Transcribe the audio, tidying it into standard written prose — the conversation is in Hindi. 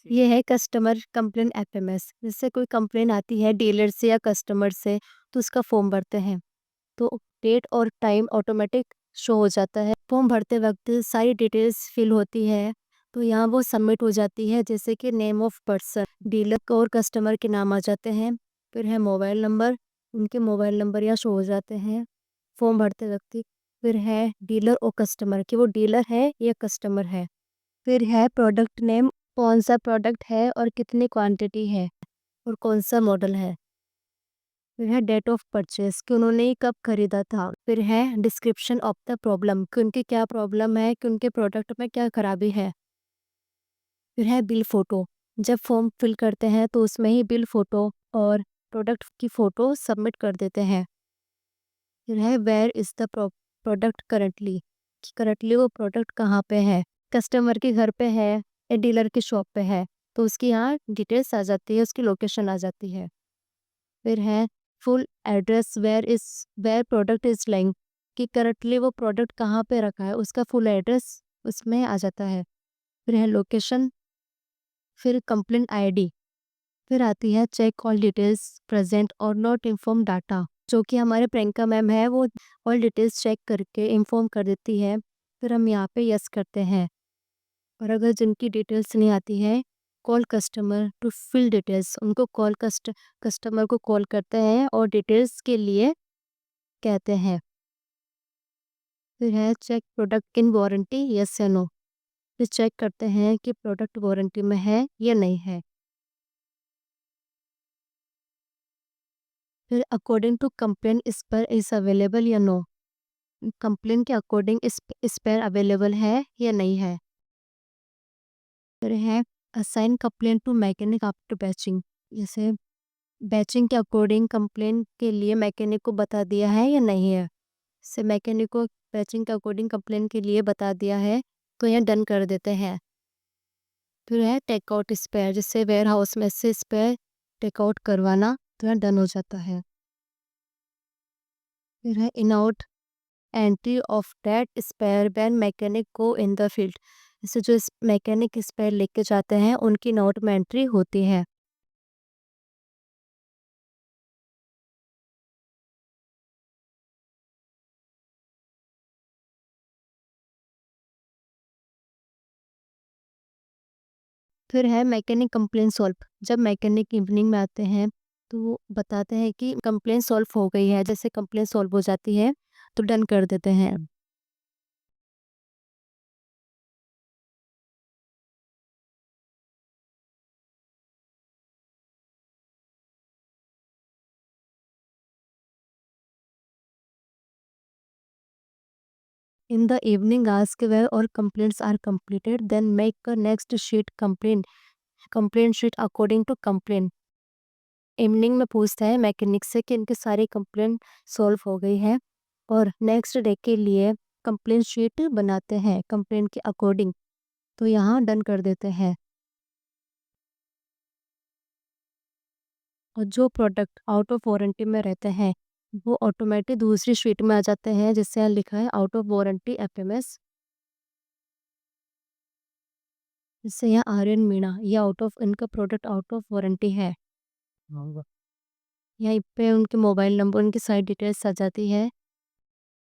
ये है कस्टमर कंप्लेन एफएमएस। जैसे कोई कंप्लेन आती है डीलर से या कस्टमर से, तो उसका फॉर्म भरते हैं। तो डेट और टाइम ऑटोमेटिक शो हो जाता है। फॉर्म भरते वक्त सारी डिटेल्स फिल होती है, तो यहाँ वो सबमिट हो जाती है। जैसे कि नेम ऑफ पर्सन, डीलर और कस्टमर के नाम आ जाते हैं। फिर है मोबाइल नंबर, उनके मोबाइल नंबर यहाँ शो हो जाते हैं फॉर्म भरते वक्त ही। फिर है डीलर और कस्टमर, कि वो डीलर है या कस्टमर है। फिर है प्रोडक्ट नेम, कौन सा प्रोडक्ट है और कितनी क्वांटिटी है और कौन सा मॉडल है। फिर है डेट ऑफ परचेज, कि उन्होंने ये कब खरीदा था। फिर है डिस्क्रिप्शन ऑफ द प्रॉब्लम, कि उनकी क्या प्रॉब्लम है, कि उनके प्रोडक्ट में क्या खराबी है। फिर है बिल फोटो, जब फॉर्म फिल करते हैं तो उसमें ही बिल फोटो और प्रोडक्ट की फ़ोटो सबमिट कर देते हैं। फिर है where is the product currently, कि करंटली वो प्रोडक्ट कहाँ पे है, कस्टमर के घर पे है या डीलर की शॉप पे है, तो उसकी यहाँ डिटेल्स आ जाती है, उसकी लोकेशन आ जाती है। फिर है full address, where product is lying, कि करंटली वो प्रोडक्ट कहाँ पे रखा है, उसका फुल एड्रेस उसमें आ जाता है। फिर है लोकेशन। फिर कंप्लेंट आईडी। फिर आती है चेक ऑल डिटेल्स प्रेजेंट और नॉट इन्फॉर्म डाटा, जो कि हमारे प्रियंका मैम है, वो ऑल डिटेल्स चेक करके इन्फॉर्म कर देती है। फिर हम यहाँ पे यस करते हैं। और अगर जिनकी डिटेल्स नहीं आती है, call customer to fill details, उनको कस्टमर को कॉल करते हैं और डिटेल्स के लिए कहते हैं। फिर है check product in warranty, yes या नो, फिर चेक करते हैं कि प्रोडक्ट वारंटी में है या नहीं है। फिर according to complain spare is available या नो, कंप्लेन के अकॉर्डिंग स्पेयर अवेलेबल है या नहीं है। फिर है assign complain to mechanic after batching, जैसे बैचिंग के अकॉर्डिंग कंप्लेन के लिए मैकेनिक को बता दिया है या नहीं है। से मैकेनिक को बैचिंग के अकॉर्डिंग कंप्लेन के लिए बता दिया है, तो यहाँ डन कर देते हैं। फिर है टेकआउट स्पेयर, जिससे वेयर हाउस में से स्पेयर टेकआउट करवाना, तो यहाँ डन हो जाता है। फिर है in out entry of that spare when mechanic go in the field, जैसे जो मैकेनिक स्पेयर लेके जाते हैं उनकी नोट में एंट्री होती है। फिर है मैकेनिक कंप्लेन सॉल्व, जब मैकेनिक इवनिंग में आते हैं तो वो बताते हैं कि कंप्लेन सॉल्व हो गई है। जैसे कंप्लेन सॉल्व हो जाती है तो डन कर देते हैं। In the evening ask where our complaints are completed then make a next sheet complaint sheet according to complain. Evening में पूछता है मैकेनिक से कि इनकी सारी कंप्लेंट सॉल्व हो गई है, और नेक्स्ट डे के लिए कंप्लेंट शीट बनाते हैं कंप्लेंट के अकॉर्डिंग, तो यहाँ डन कर देते हैं। और जो प्रोडक्ट आउट ऑफ वारंटी में रहते हैं वो ऑटोमेटिक दूसरी शीट में आ जाते हैं, जिससे यहाँ लिखा है आउट ऑफ वारंटी एफएमएस। जिससे यहाँ आर्यन मीणा, ये आउट ऑफ इनका प्रोडक्ट आउट ऑफ वारंटी है। यहीं पे उनके मोबाइल नंबर, उनकी सारी डिटेल्स आ जाती है।